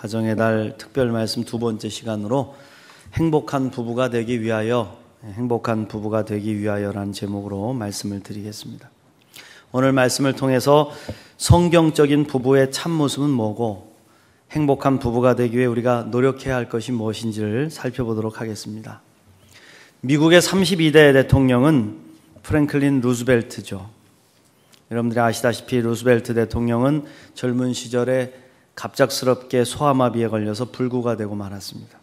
가정의 달 특별 말씀 두 번째 시간으로 행복한 부부가 되기 위하여라는 제목으로 말씀을 드리겠습니다. 오늘 말씀을 통해서 성경적인 부부의 참모습은 뭐고 행복한 부부가 되기 위해 우리가 노력해야 할 것이 무엇인지를 살펴보도록 하겠습니다. 미국의 32대 대통령은 프랭클린 루즈벨트죠. 여러분들이 아시다시피 루즈벨트 대통령은 젊은 시절에 갑작스럽게 소아마비에 걸려서 불구가 되고 말았습니다.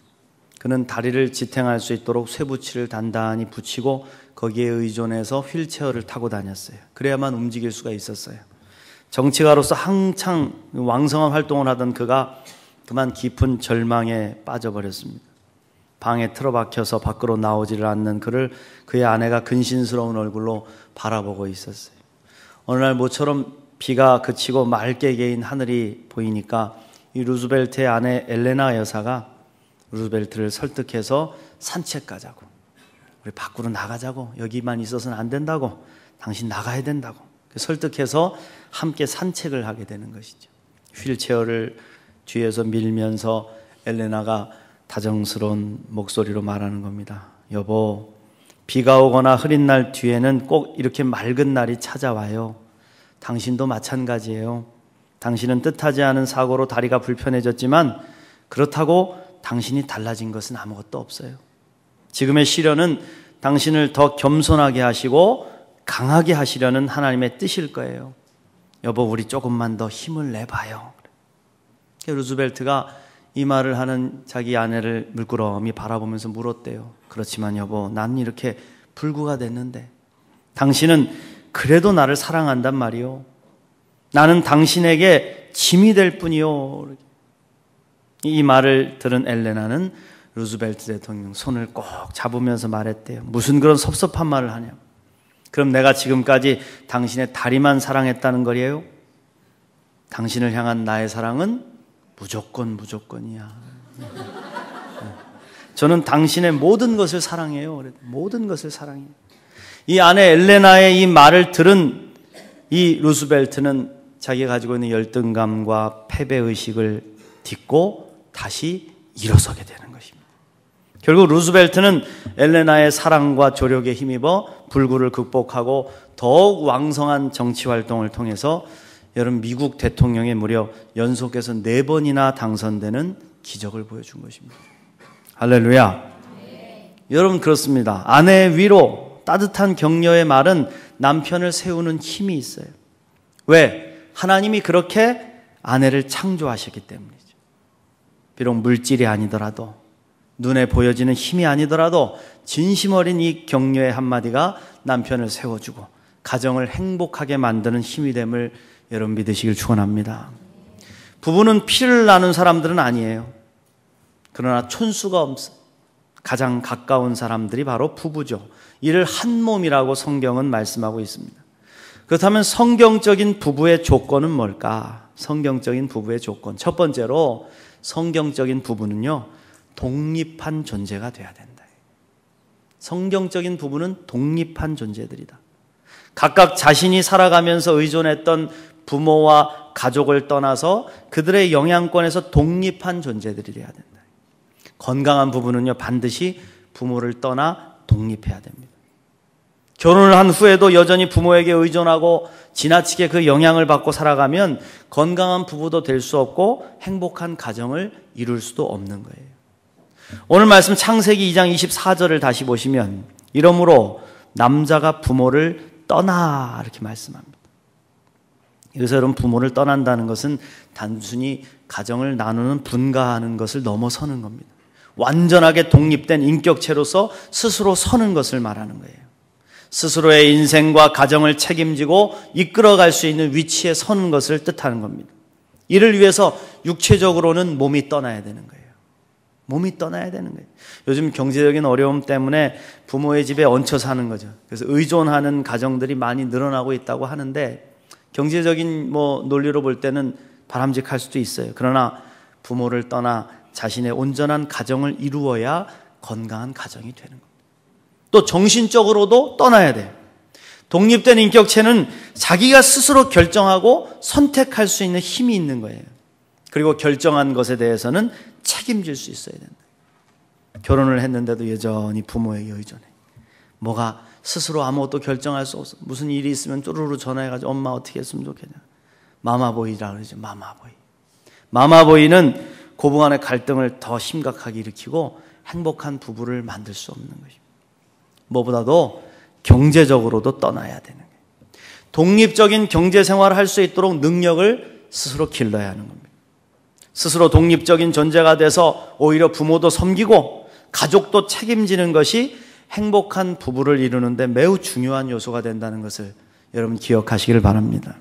그는 다리를 지탱할 수 있도록 쇠붙이를 단단히 붙이고 거기에 의존해서 휠체어를 타고 다녔어요. 그래야만 움직일 수가 있었어요. 정치가로서 한창 왕성한 활동을 하던 그가 그만 깊은 절망에 빠져버렸습니다. 방에 틀어박혀서 밖으로 나오지를 않는 그를 그의 아내가 근심스러운 얼굴로 바라보고 있었어요. 어느 날 모처럼 비가 그치고 맑게 개인 하늘이 보이니까 이 루즈벨트의 아내 엘레나 여사가 루즈벨트를 설득해서 산책 가자고, 우리 밖으로 나가자고, 여기만 있어서는 안 된다고, 당신 나가야 된다고 설득해서 함께 산책을 하게 되는 것이죠. 휠체어를 뒤에서 밀면서 엘레나가 다정스러운 목소리로 말하는 겁니다. 여보, 비가 오거나 흐린 날 뒤에는 꼭 이렇게 맑은 날이 찾아와요. 당신도 마찬가지예요. 당신은 뜻하지 않은 사고로 다리가 불편해졌지만 그렇다고 당신이 달라진 것은 아무것도 없어요. 지금의 시련은 당신을 더 겸손하게 하시고 강하게 하시려는 하나님의 뜻일 거예요. 여보, 우리 조금만 더 힘을 내봐요. 루즈벨트가 이 말을 하는 자기 아내를 물끄러미 바라보면서 물었대요. 그렇지만 여보, 난 이렇게 불구가 됐는데 당신은 그래도 나를 사랑한단 말이요. 나는 당신에게 짐이 될 뿐이요. 이 말을 들은 엘레나는 루즈벨트 대통령 손을 꼭 잡으면서 말했대요. 무슨 그런 섭섭한 말을 하냐. 그럼 내가 지금까지 당신의 다리만 사랑했다는 거예요? 당신을 향한 나의 사랑은 무조건이야. 저는 당신의 모든 것을 사랑해요. 모든 것을 사랑해요. 이 아내 엘레나의 이 말을 들은 이 루즈벨트는 자기가 가지고 있는 열등감과 패배의식을 딛고 다시 일어서게 되는 것입니다. 결국 루즈벨트는 엘레나의 사랑과 조력에 힘입어 불구를 극복하고 더욱 왕성한 정치활동을 통해서 여러분 미국 대통령에 무려 연속해서 4번이나 당선되는 기적을 보여준 것입니다. 할렐루야. 네. 여러분 그렇습니다. 아내의 위로, 따뜻한 격려의 말은 남편을 세우는 힘이 있어요. 왜? 하나님이 그렇게 아내를 창조하셨기 때문이죠. 비록 물질이 아니더라도, 눈에 보여지는 힘이 아니더라도 진심 어린 이 격려의 한마디가 남편을 세워주고 가정을 행복하게 만드는 힘이 됨을 여러분 믿으시길 축원합니다. 부부는 피를 나눈 사람들은 아니에요. 그러나 촌수가 없어요. 가장 가까운 사람들이 바로 부부죠. 이를 한 몸이라고 성경은 말씀하고 있습니다. 그렇다면 성경적인 부부의 조건은 뭘까? 성경적인 부부의 조건. 첫 번째로 성경적인 부부는요, 독립한 존재가 돼야 된다. 성경적인 부부는 독립한 존재들이다. 각각 자신이 살아가면서 의존했던 부모와 가족을 떠나서 그들의 영향권에서 독립한 존재들이 돼야 된다. 건강한 부부는요, 반드시 부모를 떠나 독립해야 됩니다. 결혼을 한 후에도 여전히 부모에게 의존하고 지나치게 그 영향을 받고 살아가면 건강한 부부도 될 수 없고 행복한 가정을 이룰 수도 없는 거예요. 오늘 말씀 창세기 2장 24절을 다시 보시면 이러므로 남자가 부모를 떠나 이렇게 말씀합니다. 여기서 여러분 부모를 떠난다는 것은 단순히 가정을 나누는 분가하는 것을 넘어서는 겁니다. 완전하게 독립된 인격체로서 스스로 서는 것을 말하는 거예요. 스스로의 인생과 가정을 책임지고 이끌어갈 수 있는 위치에 서는 것을 뜻하는 겁니다. 이를 위해서 육체적으로는 몸이 떠나야 되는 거예요. 몸이 떠나야 되는 거예요. 요즘 경제적인 어려움 때문에 부모의 집에 얹혀 사는 거죠. 그래서 의존하는 가정들이 많이 늘어나고 있다고 하는데 경제적인 논리로 볼 때는 바람직할 수도 있어요. 그러나 부모를 떠나 자신의 온전한 가정을 이루어야 건강한 가정이 되는 겁니다. 또 정신적으로도 떠나야 돼요. 독립된 인격체는 자기가 스스로 결정하고 선택할 수 있는 힘이 있는 거예요. 그리고 결정한 것에 대해서는 책임질 수 있어야 된다. 결혼을 했는데도 여전히 부모에게 의존해. 뭐가 스스로 아무것도 결정할 수 없어. 무슨 일이 있으면 쪼르르 전화해가지고 엄마 어떻게 했으면 좋겠냐. 마마보이라 그러죠. 마마보이. 마마보이는 고부간의 갈등을 더 심각하게 일으키고 행복한 부부를 만들 수 없는 것입니다. 무엇보다도 경제적으로도 떠나야 되는 거예요. 독립적인 경제생활을 할 수 있도록 능력을 스스로 길러야 하는 겁니다. 스스로 독립적인 존재가 돼서 오히려 부모도 섬기고 가족도 책임지는 것이 행복한 부부를 이루는데 매우 중요한 요소가 된다는 것을 여러분 기억하시길 바랍니다.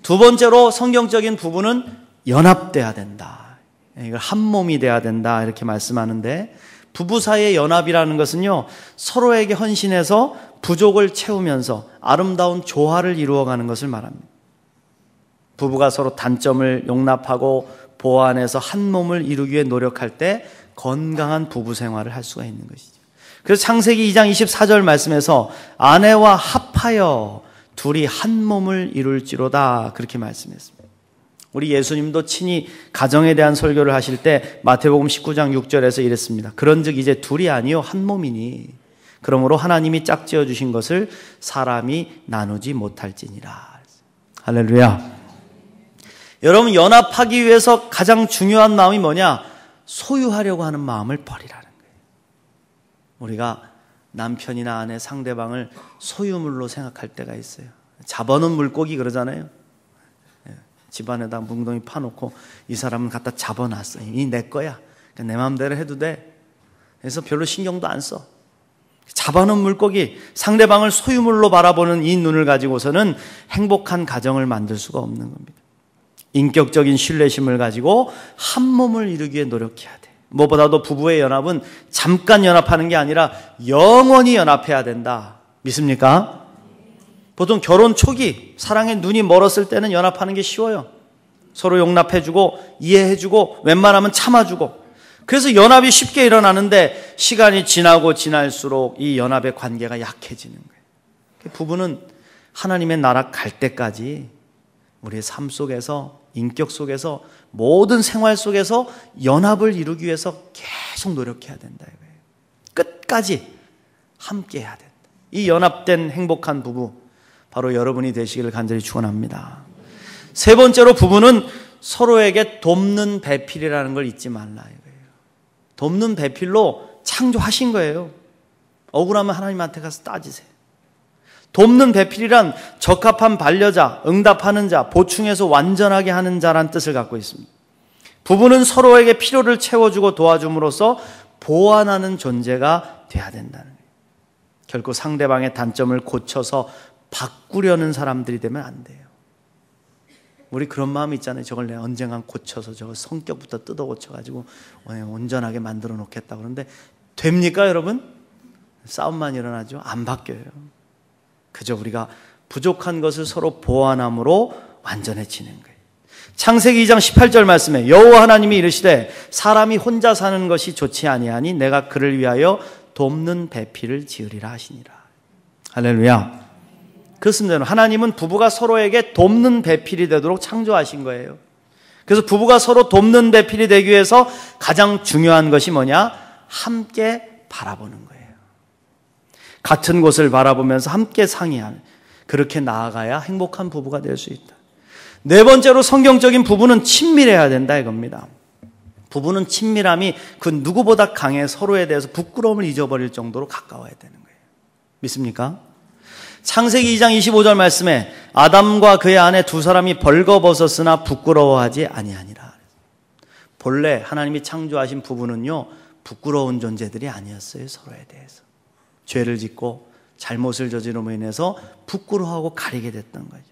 두 번째로 성경적인 부부는 연합돼야 된다. 이걸 한 몸이 돼야 된다 이렇게 말씀하는데, 부부 사이의 연합이라는 것은요, 서로에게 헌신해서 부족을 채우면서 아름다운 조화를 이루어가는 것을 말합니다. 부부가 서로 단점을 용납하고 보완해서 한 몸을 이루기 위해 노력할 때 건강한 부부 생활을 할 수가 있는 것이죠. 그래서 창세기 2장 24절 말씀에서 아내와 합하여 둘이 한 몸을 이룰지로다 그렇게 말씀했습니다. 우리 예수님도 친히 가정에 대한 설교를 하실 때 마태복음 19장 6절에서 이랬습니다. 그런즉 이제 둘이 아니요 한 몸이니 그러므로 하나님이 짝지어 주신 것을 사람이 나누지 못할지니라. 할렐루야. 여러분, 연합하기 위해서 가장 중요한 마음이 뭐냐? 소유하려고 하는 마음을 버리라는 거예요. 우리가 남편이나 아내, 상대방을 소유물로 생각할 때가 있어요. 잡아놓은 물고기 그러잖아요. 집안에다 뭉덩이 파놓고 이 사람은 갖다 잡아놨어. 이 내 거야. 그러니까 내 마음대로 해도 돼. 그래서 별로 신경도 안 써. 잡아놓은 물고기, 상대방을 소유물로 바라보는 이 눈을 가지고서는 행복한 가정을 만들 수가 없는 겁니다. 인격적인 신뢰심을 가지고 한 몸을 이루기 위해 노력해야 돼. 무엇보다도 부부의 연합은 잠깐 연합하는 게 아니라 영원히 연합해야 된다. 믿습니까? 보통 결혼 초기 사랑의 눈이 멀었을 때는 연합하는 게 쉬워요. 서로 용납해주고 이해해주고 웬만하면 참아주고, 그래서 연합이 쉽게 일어나는데 시간이 지나고 지날수록 이 연합의 관계가 약해지는 거예요. 부부는 하나님의 나라 갈 때까지 우리의 삶 속에서, 인격 속에서, 모든 생활 속에서 연합을 이루기 위해서 계속 노력해야 된다 이거예요. 끝까지 함께 해야 된다. 이 연합된 행복한 부부 바로 여러분이 되시기를 간절히 축원합니다. 세 번째로 부부는 서로에게 돕는 배필이라는 걸 잊지 말라 이거예요. 돕는 배필로 창조하신 거예요. 억울하면 하나님한테 가서 따지세요. 돕는 배필이란 적합한 반려자, 응답하는 자, 보충해서 완전하게 하는 자란 뜻을 갖고 있습니다. 부부는 서로에게 필요를 채워주고 도와줌으로써 보완하는 존재가 돼야 된다는 거예요. 결코 상대방의 단점을 고쳐서 바꾸려는 사람들이 되면 안 돼요. 우리 그런 마음이 있잖아요. 저걸 내가 언젠간 고쳐서 저걸 성격부터 뜯어 고쳐가지고 온전하게 만들어 놓겠다. 그런데 됩니까 여러분? 싸움만 일어나죠. 안 바뀌어요. 그저 우리가 부족한 것을 서로 보완함으로 완전해지는 거예요. 창세기 2장 18절 말씀에 여호와 하나님이 이르시되 사람이 혼자 사는 것이 좋지 아니하니 내가 그를 위하여 돕는 배필을 지으리라 하시니라. 할렐루야. 그렇습니다. 하나님은 부부가 서로에게 돕는 배필이 되도록 창조하신 거예요. 그래서 부부가 서로 돕는 배필이 되기 위해서 가장 중요한 것이 뭐냐? 함께 바라보는 거예요. 같은 곳을 바라보면서 함께 상의하는, 그렇게 나아가야 행복한 부부가 될 수 있다. 네 번째로 성경적인 부부는 친밀해야 된다 이겁니다. 부부는 친밀함이 그 누구보다 강해 서로에 대해서 부끄러움을 잊어버릴 정도로 가까워야 되는 거예요. 믿습니까? 창세기 2장 25절 말씀에 아담과 그의 아내 두 사람이 벌거벗었으나 부끄러워하지 아니하니라. 본래 하나님이 창조하신 부부는요, 부끄러운 존재들이 아니었어요. 서로에 대해서 죄를 짓고 잘못을 저지름으로 인해서 부끄러워하고 가리게 됐던 거죠.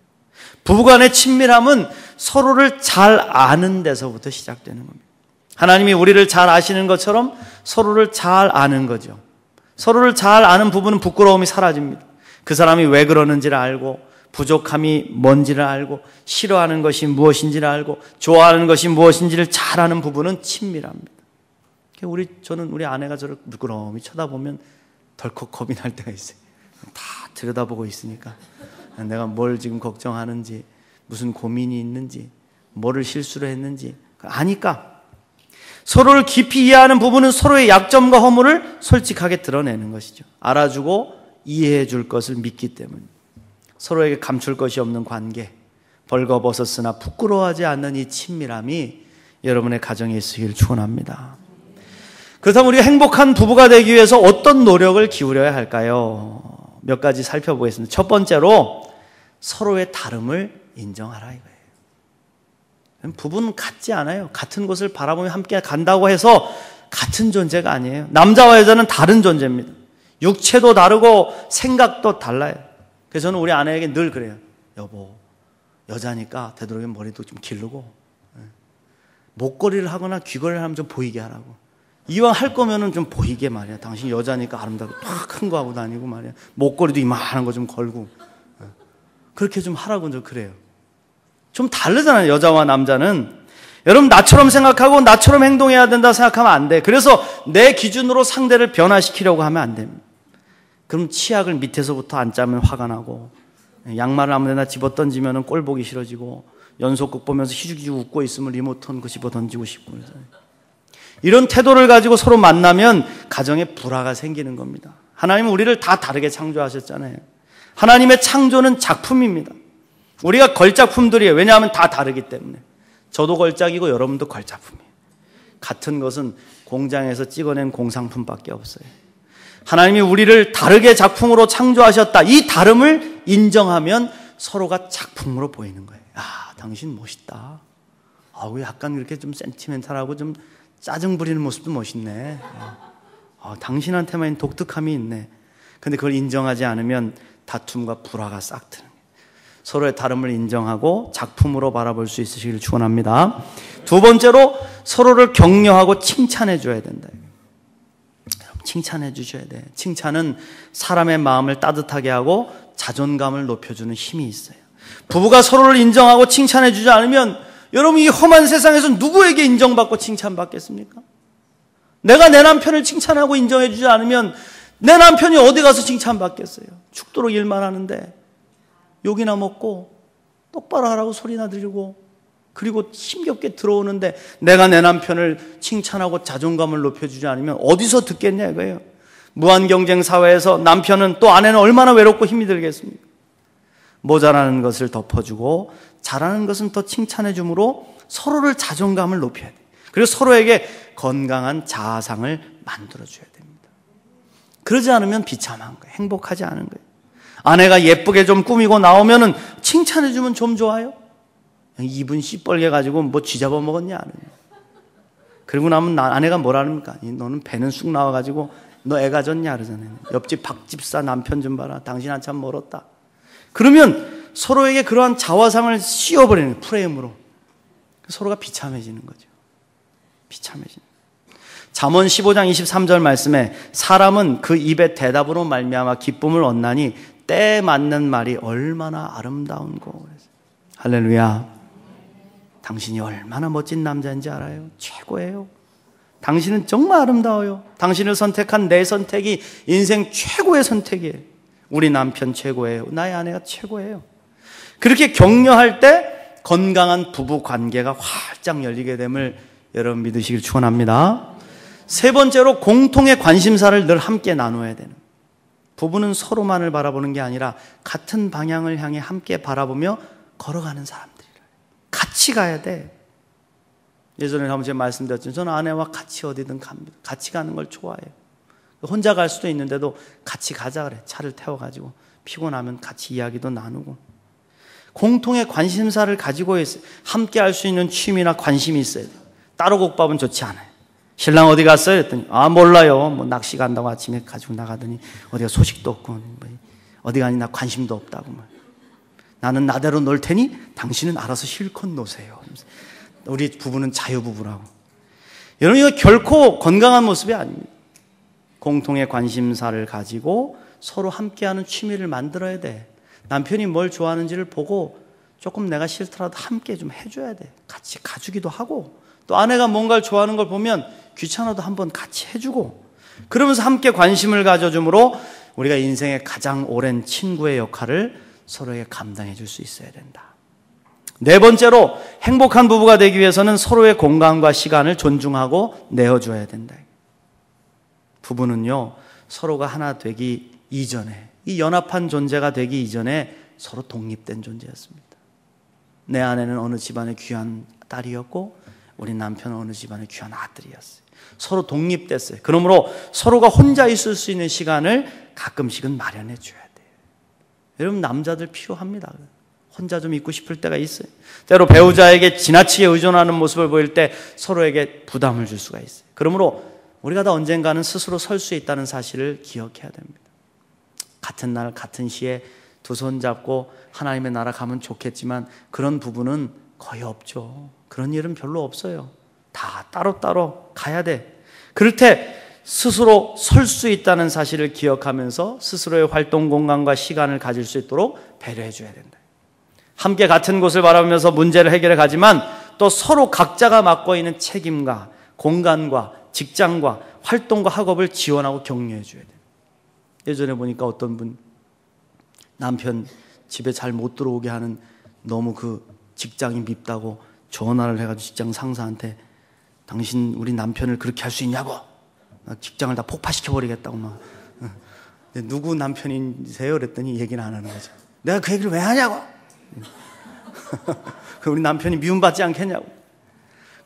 부부간의 친밀함은 서로를 잘 아는 데서부터 시작되는 겁니다. 하나님이 우리를 잘 아시는 것처럼 서로를 잘 아는 거죠. 서로를 잘 아는 부부는 부끄러움이 사라집니다. 그 사람이 왜 그러는지를 알고, 부족함이 뭔지를 알고, 싫어하는 것이 무엇인지를 알고, 좋아하는 것이 무엇인지를 잘 아는 부부는 친밀합니다. 저는 우리 아내가 저를 부끄러움이 쳐다보면 덜컥 겁이 날 때가 있어요. 다 들여다보고 있으니까 내가 뭘 지금 걱정하는지, 무슨 고민이 있는지, 뭐를 실수를 했는지 아니까. 서로를 깊이 이해하는 부분은 서로의 약점과 허물을 솔직하게 드러내는 것이죠. 알아주고 이해해 줄 것을 믿기 때문에. 서로에게 감출 것이 없는 관계, 벌거벗었으나 부끄러워하지 않는 이 친밀함이 여러분의 가정에 있으기를 축원합니다. 그렇다면 우리가 행복한 부부가 되기 위해서 어떤 노력을 기울여야 할까요? 몇 가지 살펴보겠습니다. 첫 번째로 서로의 다름을 인정하라 이거예요. 부부는 같지 않아요. 같은 곳을 바라보며 함께 간다고 해서 같은 존재가 아니에요. 남자와 여자는 다른 존재입니다. 육체도 다르고 생각도 달라요. 그래서 저는 우리 아내에게 늘 그래요. 여보, 여자니까 되도록이면 머리도 좀 기르고 목걸이를 하거나 귀걸이를 하면 좀 보이게 하라고. 이왕 할 거면은 좀 보이게 말이야. 당신 여자니까 아름답고 큰 거 하고 다니고 말이야. 목걸이도 이만한 거 좀 걸고. 그렇게 좀 하라고 좀 그래요. 좀 다르잖아요. 여자와 남자는. 여러분 나처럼 생각하고 나처럼 행동해야 된다 생각하면 안 돼. 그래서 내 기준으로 상대를 변화시키려고 하면 안 됩니다. 그럼 치약을 밑에서부터 안 짜면 화가 나고 양말을 아무 데나 집어던지면 꼴 보기 싫어지고 연속극 보면서 희죽희죽 웃고 있으면 리모컨 그 집어던지고 싶고 그러잖아요. 이런 태도를 가지고 서로 만나면 가정에 불화가 생기는 겁니다. 하나님은 우리를 다 다르게 창조하셨잖아요. 하나님의 창조는 작품입니다. 우리가 걸작품들이에요. 왜냐하면 다 다르기 때문에. 저도 걸작이고 여러분도 걸작품이에요. 같은 것은 공장에서 찍어낸 공상품밖에 없어요. 하나님이 우리를 다르게 작품으로 창조하셨다. 이 다름을 인정하면 서로가 작품으로 보이는 거예요. 아, 당신 멋있다. 약간 이렇게 좀 센티멘탈하고 좀 짜증 부리는 모습도 멋있네. 당신한테만 독특함이 있네. 근데 그걸 인정하지 않으면 다툼과 불화가 싹 트는 거예요. 서로의 다름을 인정하고 작품으로 바라볼 수 있으시기를 축원합니다. 두 번째로 서로를 격려하고 칭찬해 줘야 된다. 칭찬해 주셔야 돼. 칭찬은 사람의 마음을 따뜻하게 하고 자존감을 높여주는 힘이 있어요. 부부가 서로를 인정하고 칭찬해 주지 않으면 여러분 이 험한 세상에서 누구에게 인정받고 칭찬받겠습니까? 내가 내 남편을 칭찬하고 인정해 주지 않으면 내 남편이 어디 가서 칭찬받겠어요? 죽도록 일만 하는데 욕이나 먹고 똑바로 하라고 소리나 들고 그리고 힘겹게 들어오는데 내가 내 남편을 칭찬하고 자존감을 높여주지 않으면 어디서 듣겠냐 이거예요. 무한경쟁 사회에서 남편은 또 아내는 얼마나 외롭고 힘이 들겠습니까? 모자라는 것을 덮어주고 잘하는 것은 더 칭찬해 주므로 서로를 자존감을 높여야 돼요. 그리고 서로에게 건강한 자아상을 만들어줘야 됩니다. 그러지 않으면 비참한 거예요. 행복하지 않은 거예요. 아내가 예쁘게 좀 꾸미고 나오면은 칭찬해 주면 좀 좋아요. 입은 씨뻘게 가지고 뭐 쥐잡아 먹었냐. 그리고 나면 아내가 뭐라 합니까? 너는 배는 쑥 나와가지고 너 애 가졌냐 그러잖아요. 옆집 박집사 남편 좀 봐라. 당신 한참 멀었다. 그러면 서로에게 그러한 자화상을 씌워버리는 프레임으로 서로가 비참해지는 거죠. 비참해지는. 잠언 15장 23절 말씀에 사람은 그 입의 대답으로 말미암아 기쁨을 얻나니 때에 맞는 말이 얼마나 아름다운고. 할렐루야. 당신이 얼마나 멋진 남자인지 알아요? 최고예요. 당신은 정말 아름다워요. 당신을 선택한 내 선택이 인생 최고의 선택이에요. 우리 남편 최고예요. 나의 아내가 최고예요. 그렇게 격려할 때 건강한 부부 관계가 활짝 열리게 됨을 여러분 믿으시길 축원합니다. 세 번째로 공통의 관심사를 늘 함께 나눠야 되는. 부부는 서로만을 바라보는 게 아니라 같은 방향을 향해 함께 바라보며 걸어가는 사람들이라. 같이 가야 돼. 예전에 한번 제가 말씀드렸죠. 저는 아내와 같이 어디든 갑니다. 같이 가는 걸 좋아해요. 혼자 갈 수도 있는데도 같이 가자 그래. 차를 태워가지고 피곤하면 같이 이야기도 나누고. 공통의 관심사를 가지고 있어요. 함께 할 수 있는 취미나 관심이 있어야 돼요. 따로 국밥은 좋지 않아요. 신랑 어디 갔어요? 했더니 몰라요. 뭐 낚시 간다고 아침에 가지고 나가더니 어디가 소식도 없고 어디 가니 나 관심도 없다고. 나는 나대로 놀 테니 당신은 알아서 실컷 노세요. 우리 부부는 자유부부라고. 여러분 이거 결코 건강한 모습이 아닙니다. 공통의 관심사를 가지고 서로 함께하는 취미를 만들어야 돼. 남편이 뭘 좋아하는지를 보고 조금 내가 싫더라도 함께 좀 해줘야 돼. 같이 가주기도 하고 또 아내가 뭔가를 좋아하는 걸 보면 귀찮아도 한번 같이 해주고 그러면서 함께 관심을 가져줌으로 우리가 인생의 가장 오랜 친구의 역할을 서로에게 감당해 줄 수 있어야 된다. 네 번째로 행복한 부부가 되기 위해서는 서로의 공간과 시간을 존중하고 내어줘야 된다. 부부는요, 서로가 하나 되기 이전에, 이 연합한 존재가 되기 이전에 서로 독립된 존재였습니다. 내 아내는 어느 집안의 귀한 딸이었고 우리 남편은 어느 집안의 귀한 아들이었어요. 서로 독립됐어요. 그러므로 서로가 혼자 있을 수 있는 시간을 가끔씩은 마련해 줘야 돼요. 여러분, 남자들 필요합니다. 혼자 좀 있고 싶을 때가 있어요. 때로 배우자에게 지나치게 의존하는 모습을 보일 때 서로에게 부담을 줄 수가 있어요. 그러므로 우리가 다 언젠가는 스스로 설 수 있다는 사실을 기억해야 됩니다. 같은 날 같은 시에 두 손 잡고 하나님의 나라 가면 좋겠지만 그런 부부는 거의 없죠. 그런 일은 별로 없어요. 다 따로따로 가야 돼. 그럴 때 스스로 설 수 있다는 사실을 기억하면서 스스로의 활동 공간과 시간을 가질 수 있도록 배려해 줘야 된다. 함께 같은 곳을 바라보면서 문제를 해결해 가지만 또 서로 각자가 맡고 있는 책임과 공간과 직장과 활동과 학업을 지원하고 격려해 줘야 돼요. 예전에 보니까 어떤 분 남편 집에 잘 못 들어오게 하는 너무 그 직장이 밉다고 전화를 해가지고 직장 상사한테 당신 우리 남편을 그렇게 할 수 있냐고, 직장을 다 폭파시켜버리겠다고 막. 누구 남편이세요? 그랬더니 얘기는 안 하는 거죠. 내가 그 얘기를 왜 하냐고. 우리 남편이 미움받지 않겠냐고.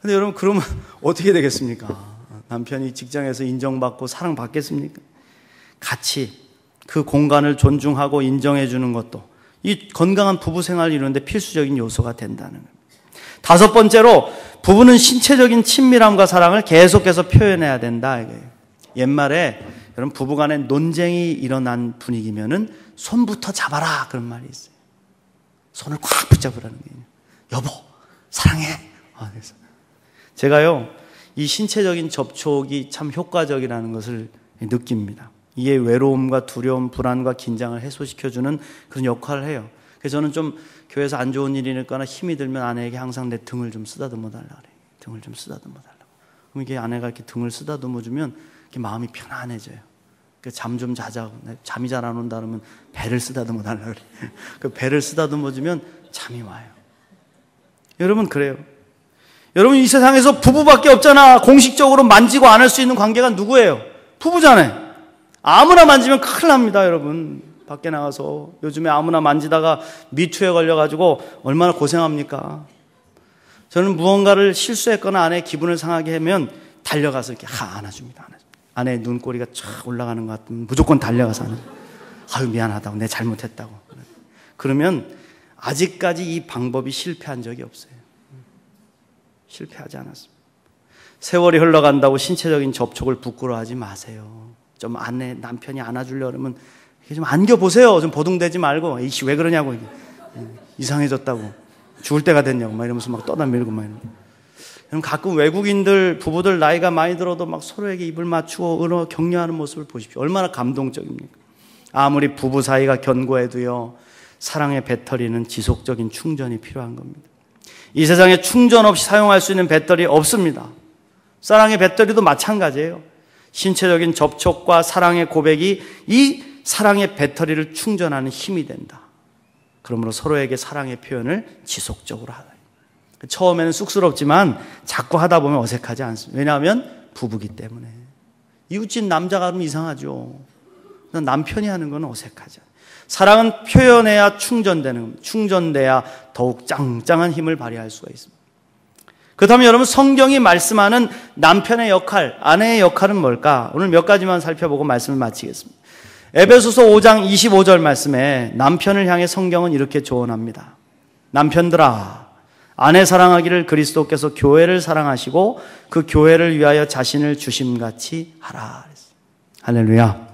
근데 여러분, 그러면 어떻게 되겠습니까? 남편이 직장에서 인정받고 사랑받겠습니까? 같이 그 공간을 존중하고 인정해 주는 것도 이 건강한 부부 생활을 이루는데 필수적인 요소가 된다는 겁니다. 다섯 번째로, 부부는 신체적인 친밀함과 사랑을 계속해서 표현해야 된다. 옛말에 여러분, 부부간에 논쟁이 일어난 분위기면은 손부터 잡아라, 그런 말이 있어요. 손을 꽉 붙잡으라는 거예요. 여보, 사랑해. 그래서 제가요, 이 신체적인 접촉이 참 효과적이라는 것을 느낍니다. 이게 외로움과 두려움, 불안과 긴장을 해소시켜주는 그런 역할을 해요. 그래서 저는 좀 교회에서 안 좋은 일이 있거나 힘이 들면 아내에게 항상 내 등을 좀 쓰다듬어 달라고 그래요. 등을 좀 쓰다듬어 달라고. 그럼 이게 아내가 이렇게 등을 쓰다듬어 주면 이렇게 마음이 편안해져요. 잠 좀 자자고, 잠이 잘 안 온다 그러면 배를 쓰다듬어 달라고 그래요. 그 배를 쓰다듬어 주면 잠이 와요. 여러분, 그래요. 여러분, 이 세상에서 부부밖에 없잖아. 공식적으로 만지고 안 할 수 있는 관계가 누구예요? 부부잖아요. 아무나 만지면 큰일 납니다, 여러분. 밖에 나가서 요즘에 아무나 만지다가 미투에 걸려가지고 얼마나 고생합니까? 저는 무언가를 실수했거나 아내의 기분을 상하게 하면 달려가서 이렇게 안아줍니다. 아내의 눈꼬리가 쫙 올라가는 것 같으면 무조건 달려가서 안아줍니다. 아유, 미안하다고, 내 잘못했다고. 그러면 아직까지 이 방법이 실패한 적이 없어요. 실패하지 않았습니다. 세월이 흘러간다고 신체적인 접촉을 부끄러워하지 마세요. 좀 남편이 안아주려고 그러면 좀 안겨보세요. 좀 보둥대지 말고, 이씨 왜 그러냐고, 이게. 이상해졌다고, 죽을 때가 됐냐고 막 이러면서 막 떠나밀고 막 이러고. 가끔 외국인들 부부들 나이가 많이 들어도 막 서로에게 입을 맞추고 격려하는 모습을 보십시오. 얼마나 감동적입니까? 아무리 부부 사이가 견고해도요, 사랑의 배터리는 지속적인 충전이 필요한 겁니다. 이 세상에 충전 없이 사용할 수 있는 배터리 없습니다. 사랑의 배터리도 마찬가지예요. 신체적인 접촉과 사랑의 고백이 이 사랑의 배터리를 충전하는 힘이 된다. 그러므로 서로에게 사랑의 표현을 지속적으로 하라. 처음에는 쑥스럽지만 자꾸 하다 보면 어색하지 않습니다. 왜냐하면 부부기 때문에. 이웃집 남자가 하면 이상하죠. 남편이 하는 건 어색하죠. 사랑은 표현해야 충전되는, 충전돼야 더욱 짱짱한 힘을 발휘할 수가 있습니다. 그렇다면 여러분, 성경이 말씀하는 남편의 역할, 아내의 역할은 뭘까? 오늘 몇 가지만 살펴보고 말씀을 마치겠습니다. 에베소서 5장 25절 말씀에 남편을 향해 성경은 이렇게 조언합니다. 남편들아, 아내 사랑하기를 그리스도께서 교회를 사랑하시고 그 교회를 위하여 자신을 주심같이 하라. 할렐루야.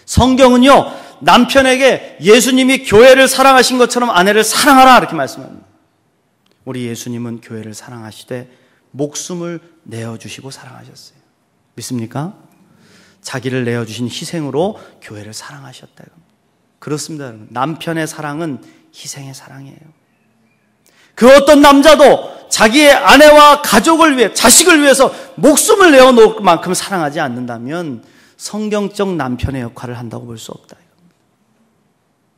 성경은요, 남편에게 예수님이 교회를 사랑하신 것처럼 아내를 사랑하라, 이렇게 말씀합니다. 우리 예수님은 교회를 사랑하시되 목숨을 내어주시고 사랑하셨어요. 믿습니까? 자기를 내어주신 희생으로 교회를 사랑하셨다. 그렇습니다, 여러분. 남편의 사랑은 희생의 사랑이에요. 그 어떤 남자도 자기의 아내와 가족을 위해, 자식을 위해서 목숨을 내어놓을 만큼 사랑하지 않는다면 성경적 남편의 역할을 한다고 볼 수 없다.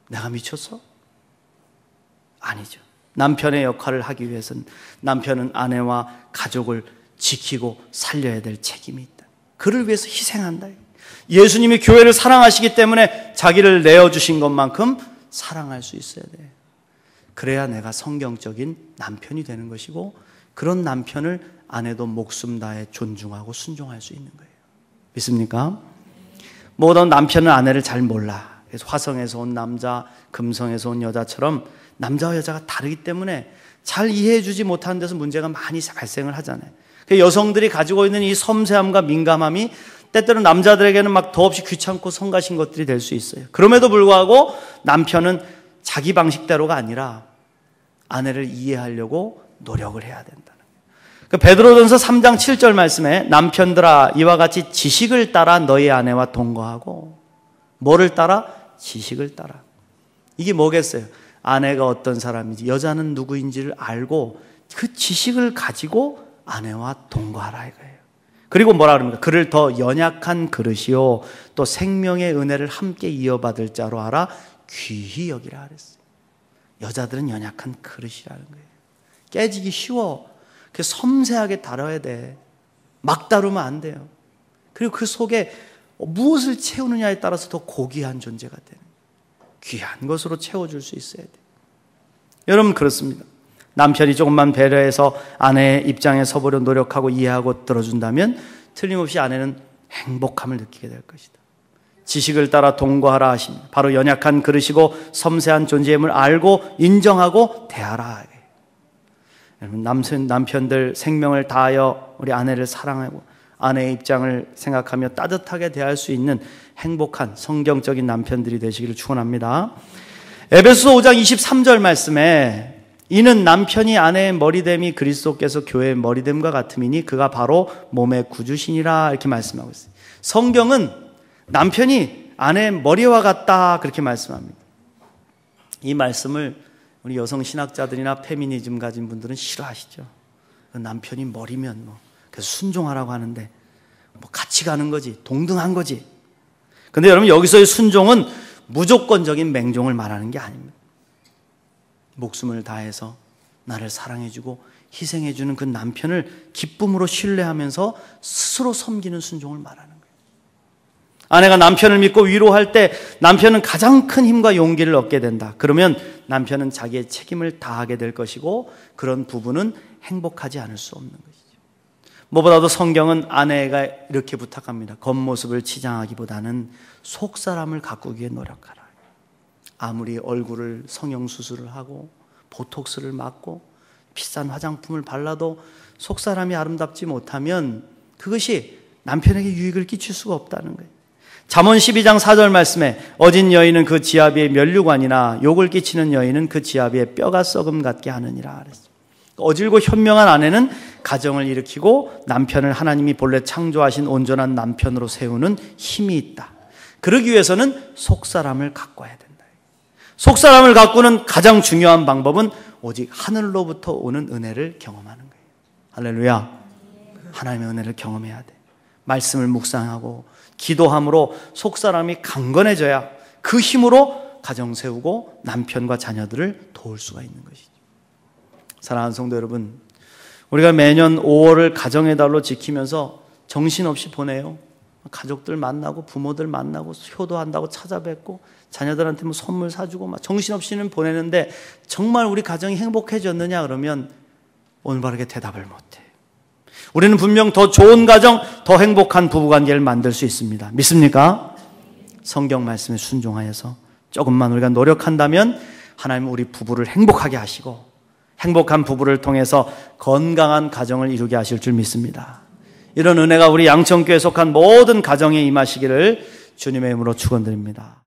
내가 미쳤어? 아니죠. 남편의 역할을 하기 위해서는 남편은 아내와 가족을 지키고 살려야 될 책임이 있다. 그를 위해서 희생한다. 예수님이 교회를 사랑하시기 때문에 자기를 내어주신 것만큼 사랑할 수 있어야 돼. 그래야 내가 성경적인 남편이 되는 것이고, 그런 남편을 아내도 목숨 다해 존중하고 순종할 수 있는 거예요. 믿습니까? 모든 남편은 아내를 잘 몰라. 그래서 화성에서 온 남자, 금성에서 온 여자처럼 남자와 여자가 다르기 때문에 잘 이해해 주지 못하는 데서 문제가 많이 발생을 하잖아요. 여성들이 가지고 있는 이 섬세함과 민감함이 때때로 남자들에게는 막 더없이 귀찮고 성가신 것들이 될 수 있어요. 그럼에도 불구하고 남편은 자기 방식대로가 아니라 아내를 이해하려고 노력을 해야 된다는 거예요. 베드로전서 3장 7절 말씀에 남편들아 이와 같이 지식을 따라 너희 아내와 동거하고, 뭐를 따라? 지식을 따라. 이게 뭐겠어요? 아내가 어떤 사람인지, 여자는 누구인지를 알고 그 지식을 가지고 아내와 동거하라 이거예요. 그리고 뭐라 그럽니까? 그를 더 연약한 그릇이요 또 생명의 은혜를 함께 이어받을 자로 알아 귀히 여기라 그랬어요. 여자들은 연약한 그릇이라는 거예요. 깨지기 쉬워. 그래서 섬세하게 다뤄야 돼. 막 다루면 안 돼요. 그리고 그 속에 무엇을 채우느냐에 따라서 더 고귀한 존재가 되는 거예요. 귀한 것으로 채워줄 수 있어야 돼요. 여러분 그렇습니다. 남편이 조금만 배려해서 아내의 입장에 서보려 노력하고 이해하고 들어준다면 틀림없이 아내는 행복함을 느끼게 될 것이다. 지식을 따라 동거하라 하십니다. 바로 연약한 그릇이고 섬세한 존재임을 알고 인정하고 대하라. 여러분 남편들 생명을 다하여 우리 아내를 사랑하고 아내의 입장을 생각하며 따뜻하게 대할 수 있는 행복한 성경적인 남편들이 되시기를 축원합니다. 에베소서 5장 23절 말씀에 이는 남편이 아내의 머리됨이 그리스도께서 교회의 머리됨과 같음이니 그가 바로 몸의 구주시니라 이렇게 말씀하고 있어요. 성경은 남편이 아내의 머리와 같다 그렇게 말씀합니다. 이 말씀을 우리 여성 신학자들이나 페미니즘 가진 분들은 싫어하시죠. 남편이 머리면 그래서 순종하라고 하는데 같이 가는 거지, 동등한 거지. 근데 여러분 여기서의 순종은 무조건적인 맹종을 말하는 게 아닙니다. 목숨을 다해서 나를 사랑해주고 희생해주는 그 남편을 기쁨으로 신뢰하면서 스스로 섬기는 순종을 말하는 거예요. 아내가 남편을 믿고 위로할 때 남편은 가장 큰 힘과 용기를 얻게 된다. 그러면 남편은 자기의 책임을 다하게 될 것이고 그런 부부는 행복하지 않을 수 없는 것이죠. 무엇보다도 성경은 아내가 이렇게 부탁합니다. 겉모습을 치장하기보다는 속사람을 가꾸기에 노력하라. 아무리 얼굴을 성형수술을 하고 보톡스를 맞고 비싼 화장품을 발라도 속사람이 아름답지 못하면 그것이 남편에게 유익을 끼칠 수가 없다는 거예요. 잠언 12장 4절 말씀에 어진 여인은 그 지아비의 면류관이나 욕을 끼치는 여인은 그 지아비의 뼈가 썩음 같게 하느니라 그랬어요. 어질고 현명한 아내는 가정을 일으키고 남편을 하나님이 본래 창조하신 온전한 남편으로 세우는 힘이 있다. 그러기 위해서는 속사람을 가꿔야 된다. 속사람을 가꾸는 가장 중요한 방법은 오직 하늘로부터 오는 은혜를 경험하는 거예요. 할렐루야. 하나님의 은혜를 경험해야 돼. 말씀을 묵상하고 기도함으로 속사람이 강건해져야 그 힘으로 가정 세우고 남편과 자녀들을 도울 수가 있는 것이죠. 사랑하는 성도 여러분, 우리가 매년 5월을 가정의 달로 지키면서 정신없이 보내요. 가족들 만나고 부모들 만나고 효도한다고 찾아뵙고 자녀들한테 뭐 선물 사주고 막 정신없이는 보내는데 정말 우리 가정이 행복해졌느냐 그러면 올바르게 대답을 못해. 우리는 분명 더 좋은 가정, 더 행복한 부부관계를 만들 수 있습니다. 믿습니까? 성경 말씀에 순종하여서 조금만 우리가 노력한다면 하나님은 우리 부부를 행복하게 하시고 행복한 부부를 통해서 건강한 가정을 이루게 하실 줄 믿습니다. 이런 은혜가 우리 양천교회에 속한 모든 가정에 임하시기를 주님의 이름으로 축원드립니다.